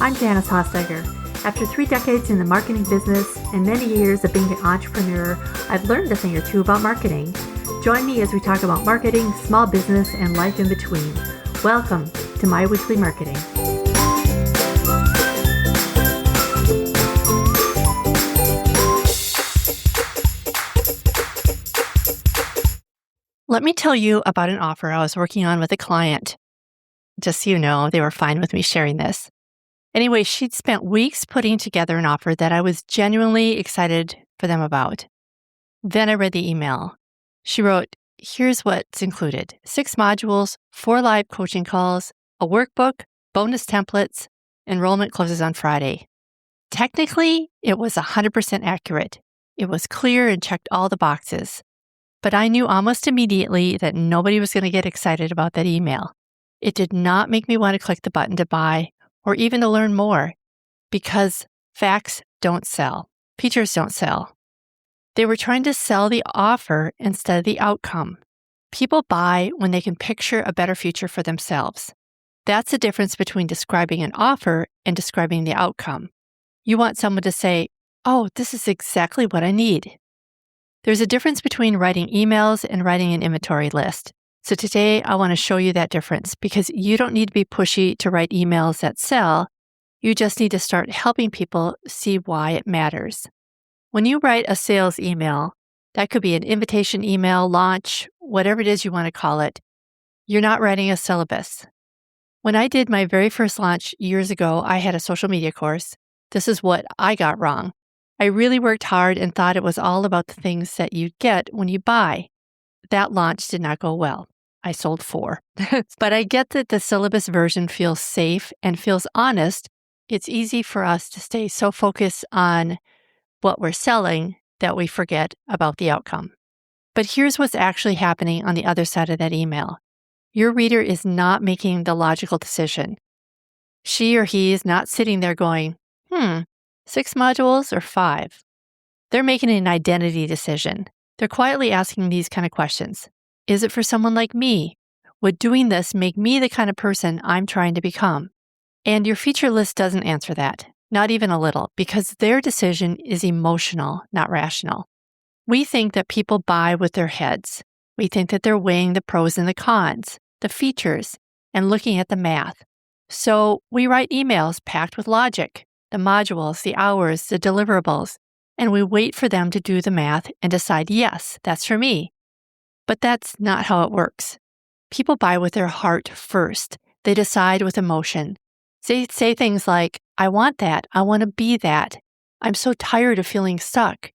I'm Janice Hossteiger. After 3 decades in the marketing business and many years of being an entrepreneur, I've learned a thing or two about marketing. Join me as we talk about marketing, small business, and life in between. Welcome to My Weekly Marketing. Let me tell you about an offer I was working on with a client. Just so you know, they were fine with me sharing this. Anyway, she'd spent weeks putting together an offer that I was genuinely excited for them about. Then I read the email. She wrote, here's what's included: 6 modules, 4 live coaching calls, a workbook, bonus templates, enrollment closes on Friday. Technically, it was 100% accurate. It was clear and checked all the boxes. But I knew almost immediately that nobody was going to get excited about that email. It did not make me want to click the button to buy or even to learn more, because facts don't sell. Features don't sell. They were trying to sell the offer instead of the outcome. People buy when they can picture a better future for themselves. That's the difference between describing an offer and describing the outcome. You want someone to say, oh, this is exactly what I need. There's a difference between writing emails and writing an inventory list. So today I want to show you that difference, because you don't need to be pushy to write emails that sell. You just need to start helping people see why it matters. When you write a sales email, that could be an invitation email, launch, whatever it is you want to call it, you're not writing a syllabus. When I did my very first launch years ago, I had a social media course. This is what I got wrong. I really worked hard and thought it was all about the things that you get when you buy. That launch did not go well. I sold 4. But I get that the syllabus version feels safe and feels honest. It's easy for us to stay so focused on what we're selling that we forget about the outcome. But here's what's actually happening on the other side of that email. Your reader is not making the logical decision. She or he is not sitting there going, 6 modules or 5? They're making an identity decision. They're quietly asking these kind of questions. Is it for someone like me? Would doing this make me the kind of person I'm trying to become? And your feature list doesn't answer that, not even a little, because their decision is emotional, not rational. We think that people buy with their heads. We think that they're weighing the pros and the cons, the features, and looking at the math. So we write emails packed with logic, the modules, the hours, the deliverables, and we wait for them to do the math and decide, yes, that's for me. But that's not how it works. People buy with their heart first. They decide with emotion. They say things like, I want that. I want to be that. I'm so tired of feeling stuck.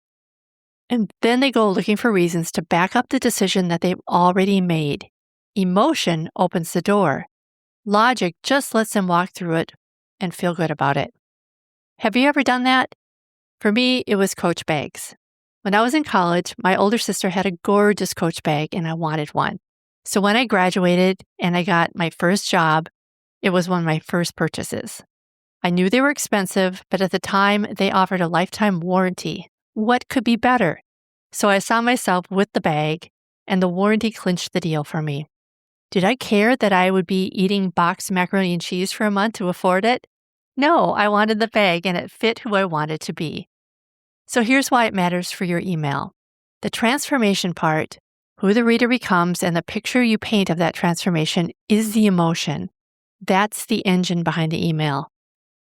And then they go looking for reasons to back up the decision that they've already made. Emotion opens the door. Logic just lets them walk through it and feel good about it. Have you ever done that? For me, it was Coach bags. When I was in college, my older sister had a gorgeous Coach bag and I wanted one. So when I graduated and I got my first job, it was one of my first purchases. I knew they were expensive, but at the time they offered a lifetime warranty. What could be better? So I saw myself with the bag, and the warranty clinched the deal for me. Did I care that I would be eating boxed macaroni and cheese for a month to afford it? No, I wanted the bag and it fit who I wanted to be. So here's why it matters for your email. The transformation part, who the reader becomes, and the picture you paint of that transformation is the emotion. That's the engine behind the email.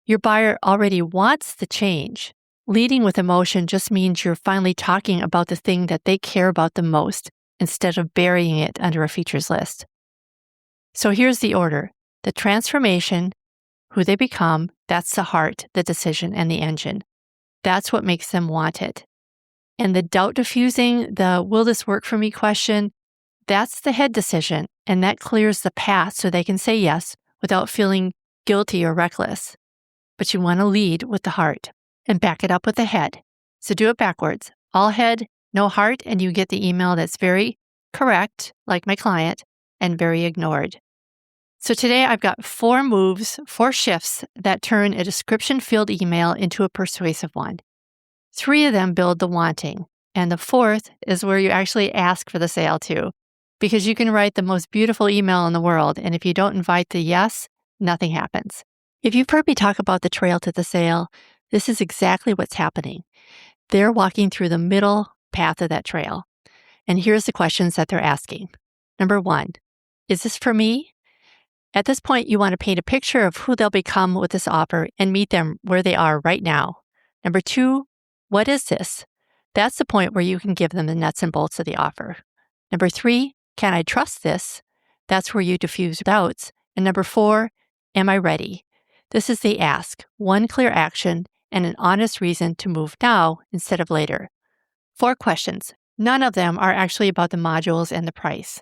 Your buyer already wants the change. Leading with emotion just means you're finally talking about the thing that they care about the most instead of burying it under a features list. So here's the order. The transformation, who they become, that's the heart, the decision, and the engine. That's what makes them want it. And the doubt diffusing, the will this work for me question, that's the head decision, and that clears the path so they can say yes without feeling guilty or reckless. But you want to lead with the heart and back it up with the head. So do it backwards. All head, no heart, and you get the email that's very correct, like my client, and very ignored. So today I've got 4 moves, 4 shifts that turn a description-filled email into a persuasive one. 3 of them build the wanting, and the 4th is where you actually ask for the sale too, because you can write the most beautiful email in the world, and if you don't invite the yes, nothing happens. If you've heard me talk about the trail to the sale, this is exactly what's happening. They're walking through the middle path of that trail. And here's the questions that they're asking. Number 1, is this for me? At this point, you want to paint a picture of who they'll become with this offer and meet them where they are right now. Number 2, what is this? That's the point where you can give them the nuts and bolts of the offer. Number 3, can I trust this? That's where you diffuse doubts. And number 4, am I ready? This is the ask, one clear action and an honest reason to move now instead of later. 4 questions. None of them are actually about the modules and the price.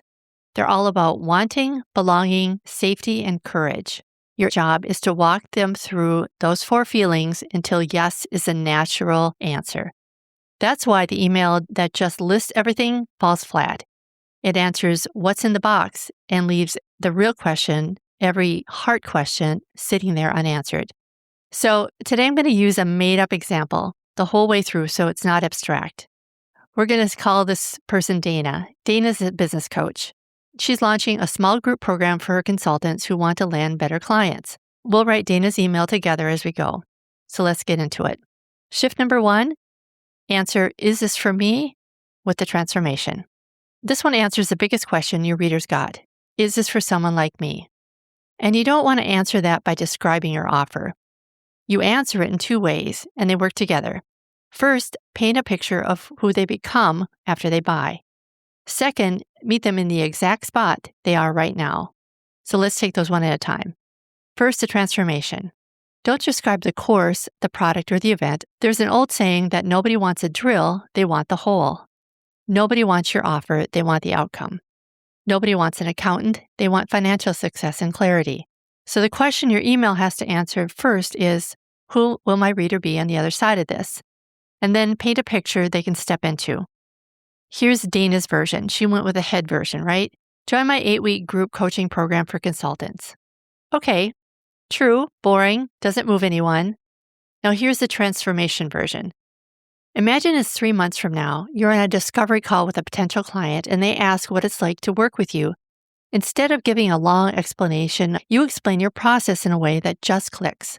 They're all about wanting, belonging, safety, and courage. Your job is to walk them through those 4 feelings until yes is a natural answer. That's why the email that just lists everything falls flat. It answers what's in the box and leaves the real question, every heart question, sitting there unanswered. So today I'm going to use a made-up example the whole way through so it's not abstract. We're going to call this person Dana. Dana's a business coach. She's launching a small group program for her consultants who want to land better clients. We'll write Dana's email together as we go. So let's get into it. Shift number 1, answer, is this for me? With the transformation. This one answers the biggest question your readers got. Is this for someone like me? And you don't want to answer that by describing your offer. You answer it in 2 ways, and they work together. First, paint a picture of who they become after they buy. Second, meet them in the exact spot they are right now. So let's take those one at a time. First, the transformation. Don't describe the course, the product, or the event. There's an old saying that nobody wants a drill, they want the whole. Nobody wants your offer, they want the outcome. Nobody wants an accountant, they want financial success and clarity. So the question your email has to answer first is, who will my reader be on the other side of this? And then paint a picture they can step into. Here's Dana's version. She went with a head version, right? Join my 8-week group coaching program for consultants. Okay, true, boring, doesn't move anyone. Now here's the transformation version. Imagine it's 3 months from now, you're on a discovery call with a potential client and they ask what it's like to work with you. Instead of giving a long explanation, you explain your process in a way that just clicks.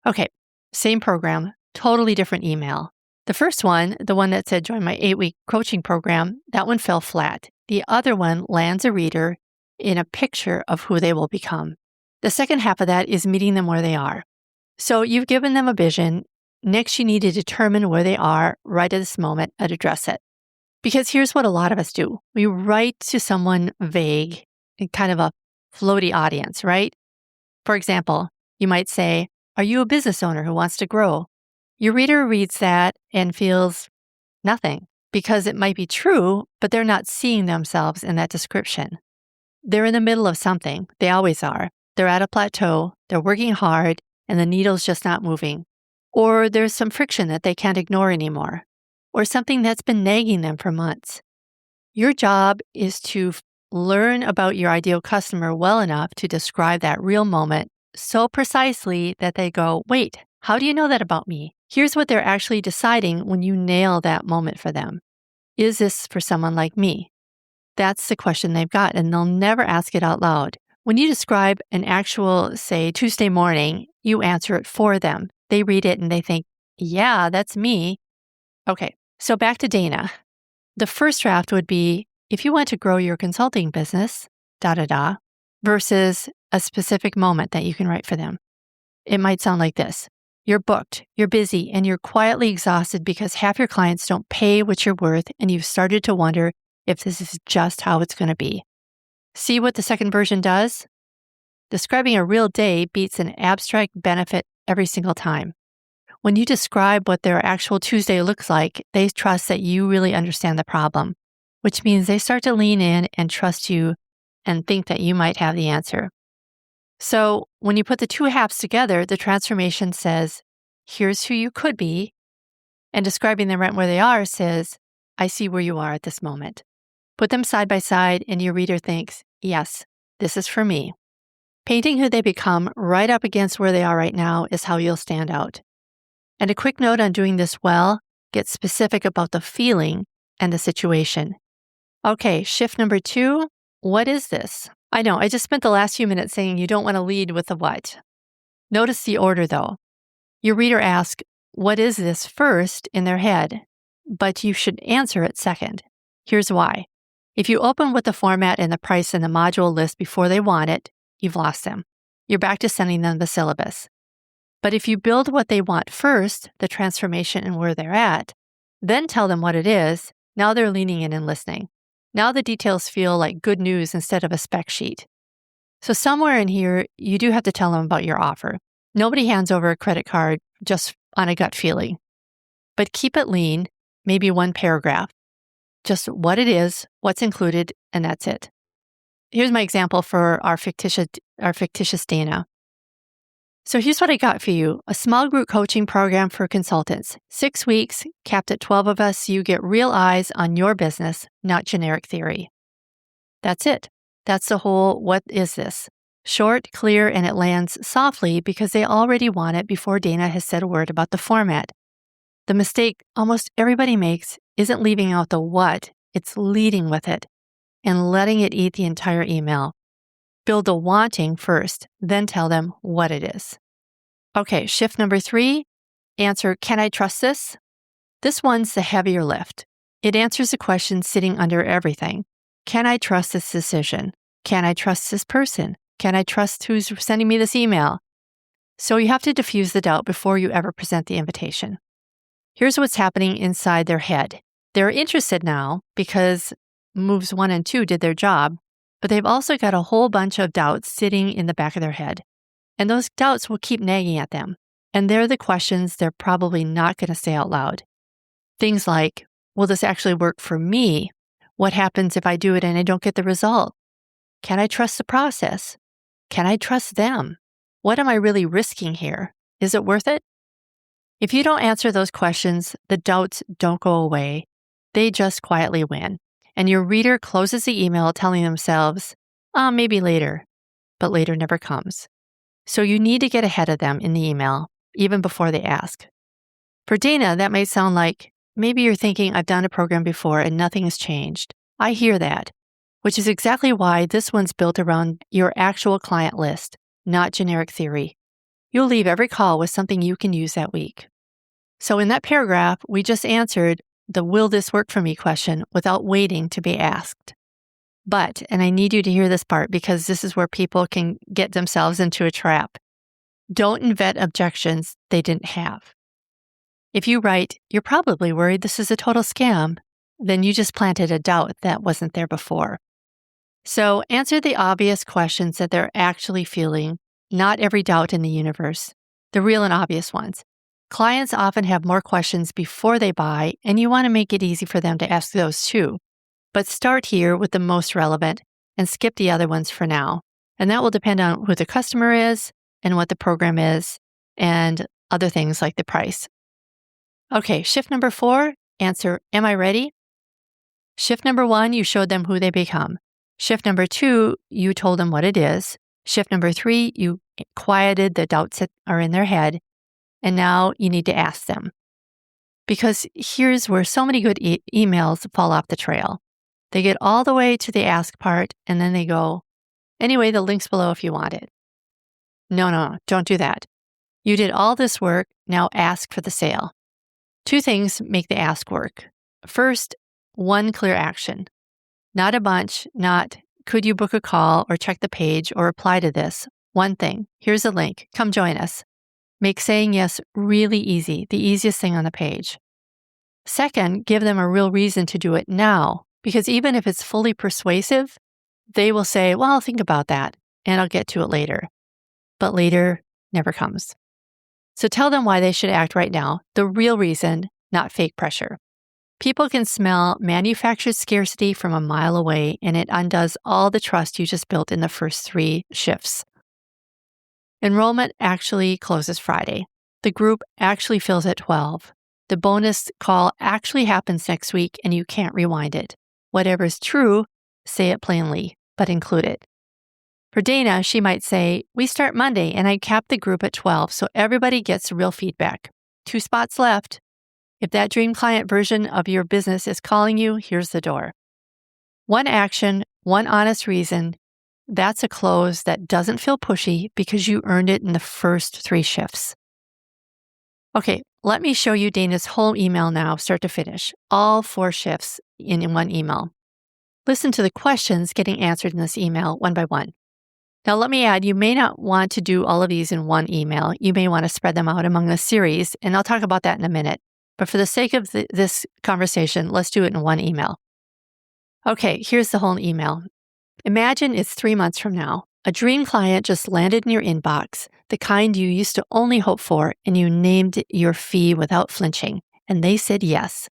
Okay, same program, totally different email. The first one, the one that said join my 8-week coaching program, that one fell flat. The other one lands a reader in a picture of who they will become. The second half of that is meeting them where they are. So you've given them a vision. Next, you need to determine where they are right at this moment and address it. Because here's what a lot of us do. We write to someone vague and kind of a floaty audience, right? For example, you might say, are you a business owner who wants to grow? Your reader reads that and feels nothing because it might be true, but they're not seeing themselves in that description. They're in the middle of something. They always are. They're at a plateau. They're working hard and the needle's just not moving. Or there's some friction that they can't ignore anymore. Or something that's been nagging them for months. Your job is to learn about your ideal customer well enough to describe that real moment so precisely that they go, wait, how do you know that about me? Here's what they're actually deciding when you nail that moment for them. Is this for someone like me? That's the question they've got, and they'll never ask it out loud. When you describe an actual, say, Tuesday morning, you answer it for them. They read it and they think, yeah, that's me. Okay, so back to Dana. The first draft would be, if you want to grow your consulting business, versus a specific moment that you can write for them. It might sound like this. You're booked, you're busy, and you're quietly exhausted because half your clients don't pay what you're worth, and you've started to wonder if this is just how it's going to be. See what the second version does? Describing a real day beats an abstract benefit every single time. When you describe what their actual Tuesday looks like, they trust that you really understand the problem, which means they start to lean in and trust you and think that you might have the answer. So when you put the 2 halves together, the transformation says, here's who you could be, and describing them right where they are says, I see where you are at this moment. Put them side by side and your reader thinks, yes, this is for me. Painting who they become right up against where they are right now is how you'll stand out. And a quick note on doing this well, get specific about the feeling and the situation. Okay, shift number 2, what is this? I know, I just spent the last few minutes saying you don't want to lead with the what. Notice the order though. Your reader asks, what is this first in their head, but you should answer it second. Here's why. If you open with the format and the price and the module list before they want it, you've lost them. You're back to sending them the syllabus. But if you build what they want first, the transformation and where they're at, then tell them what it is, now they're leaning in and listening. Now the details feel like good news instead of a spec sheet. So somewhere in here, you do have to tell them about your offer. Nobody hands over a credit card just on a gut feeling. But keep it lean, maybe one paragraph. Just what it is, what's included, and that's it. Here's my example for our fictitious Dana. So here's what I got for you. A small group coaching program for consultants. 6 weeks, capped at 12 of us, so you get real eyes on your business, not generic theory. That's it. That's the whole what is this? Short, clear, and it lands softly because they already want it before Dana has said a word about the format. The mistake almost everybody makes isn't leaving out the what, it's leading with it and letting it eat the entire email. Build the wanting first, then tell them what it is. Okay, shift number 3, answer, can I trust this? This one's the heavier lift. It answers the question sitting under everything. Can I trust this decision? Can I trust this person? Can I trust who's sending me this email? So you have to diffuse the doubt before you ever present the invitation. Here's what's happening inside their head. They're interested now because moves 1 and 2 did their job, but they've also got a whole bunch of doubts sitting in the back of their head. And those doubts will keep nagging at them. And they're the questions they're probably not going to say out loud. Things like, will this actually work for me? What happens if I do it and I don't get the result? Can I trust the process? Can I trust them? What am I really risking here? Is it worth it? If you don't answer those questions, the doubts don't go away. They just quietly win. And your reader closes the email telling themselves, maybe later, but later never comes. So you need to get ahead of them in the email, even before they ask. For Dana, that might sound like, maybe you're thinking, I've done a program before and nothing has changed. I hear that, which is exactly why this one's built around your actual client list, not generic theory. You'll leave every call with something you can use that week. So in that paragraph, we just answered the will this work for me question without waiting to be asked. But, and I need you to hear this part because this is where people can get themselves into a trap. Don't invent objections they didn't have. If you write, you're probably worried this is a total scam, then you just planted a doubt that wasn't there before. So answer the obvious questions that they're actually feeling, not every doubt in the universe, the real and obvious ones. Clients often have more questions before they buy, and you want to make it easy for them to ask those too. But start here with the most relevant and skip the other ones for now. And that will depend on who the customer is and what the program is and other things like the price. Okay, shift number 4, answer, am I ready? Shift number 1, you showed them who they become. Shift number 2, you told them what it is. Shift number 3, you quieted the doubts that are in their head. And now you need to ask them. Because here's where so many good emails fall off the trail. They get all the way to the ask part, and then they go, anyway, the link's below if you want it. No, don't do that. You did all this work, now ask for the sale. 2 things make the ask work. First, one clear action. Not a bunch, not, could you book a call or check the page or reply to this? One thing, here's a link, come join us. Make saying yes really easy, the easiest thing on the page. Second, give them a real reason to do it now, because even if it's fully persuasive, they will say, well, I'll think about that, and I'll get to it later. But later never comes. So tell them why they should act right now, the real reason, not fake pressure. People can smell manufactured scarcity from a mile away, and it undoes all the trust you just built in the first 3 shifts. Enrollment actually closes Friday. The group actually fills at 12. The bonus call actually happens next week, and you can't rewind it. Whatever's true, say it plainly, but include it. For Dana, she might say, we start Monday, and I cap the group at 12, so everybody gets real feedback. 2 spots left. If that dream client version of your business is calling you, here's the door. 1 action, 1 honest reason, That's a close that doesn't feel pushy because you earned it in the first 3 shifts. Okay, let me show you Dana's whole email now, start to finish, all 4 shifts in one email. Listen to the questions getting answered in this email one by one. Now, let me add, you may not want to do all of these in one email. You may want to spread them out among the series, and I'll talk about that in a minute. But for the sake of this conversation, let's do it in one email. Okay, here's the whole email. Imagine it's 3 months from now. A dream client just landed in your inbox, the kind you used to only hope for, and you named your fee without flinching, and they said yes.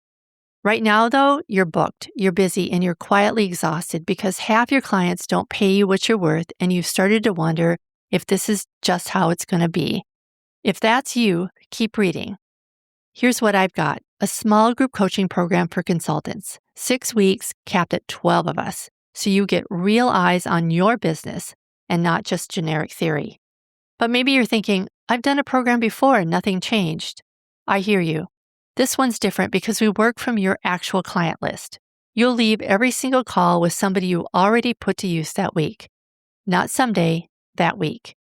Right now, though, you're booked, you're busy, and you're quietly exhausted because half your clients don't pay you what you're worth, and you've started to wonder if this is just how it's going to be. If that's you, keep reading. Here's what I've got. A small group coaching program for consultants. 6 weeks, capped at 12 of us. So you get real eyes on your business and not just generic theory. But maybe you're thinking, I've done a program before and nothing changed. I hear you. This one's different because we work from your actual client list. You'll leave every single call with somebody you already put to use that week. Not someday, that week.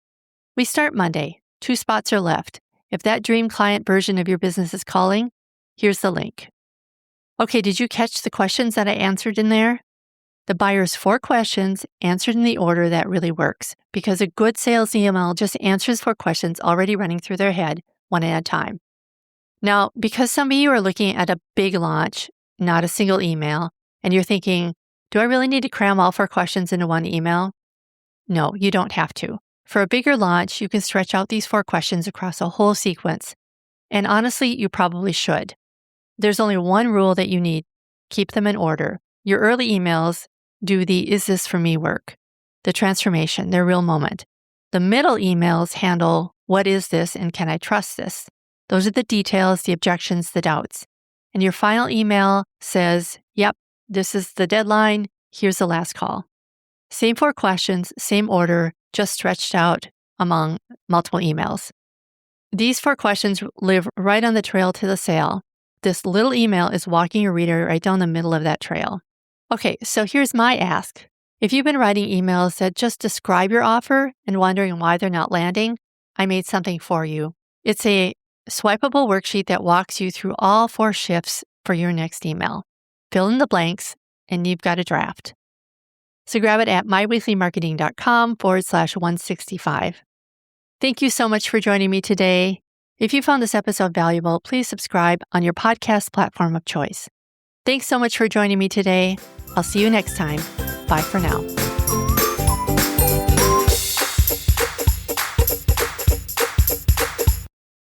We start Monday. 2 spots are left. If that dream client version of your business is calling, here's the link. Okay, did you catch the questions that I answered in there? The buyer's 4 questions answered in the order that really works because a good sales email just answers 4 questions already running through their head one at a time. Now, because some of you are looking at a big launch, not a single email, and you're thinking, do I really need to cram all 4 questions into one email? No, you don't have to. For a bigger launch, you can stretch out these 4 questions across a whole sequence. And honestly, you probably should. There's only one rule that you need. Keep them in order. Your early emails do the is this for me work, the transformation, their real moment. The middle emails handle what is this and can I trust this? Those are the details, the objections, the doubts. And your final email says, yep, this is the deadline. Here's the last call. Same 4 questions, same order, just stretched out among multiple emails. These 4 questions live right on the trail to the sale. This little email is walking your reader right down the middle of that trail. Okay, so here's my ask. If you've been writing emails that just describe your offer and wondering why they're not landing, I made something for you. It's a swipeable worksheet that walks you through all 4 shifts for your next email. Fill in the blanks, and you've got a draft. So grab it at myweeklymarketing.com/165. Thank you so much for joining me today. If you found this episode valuable, please subscribe on your podcast platform of choice. Thanks so much for joining me today. I'll see you next time. Bye for now.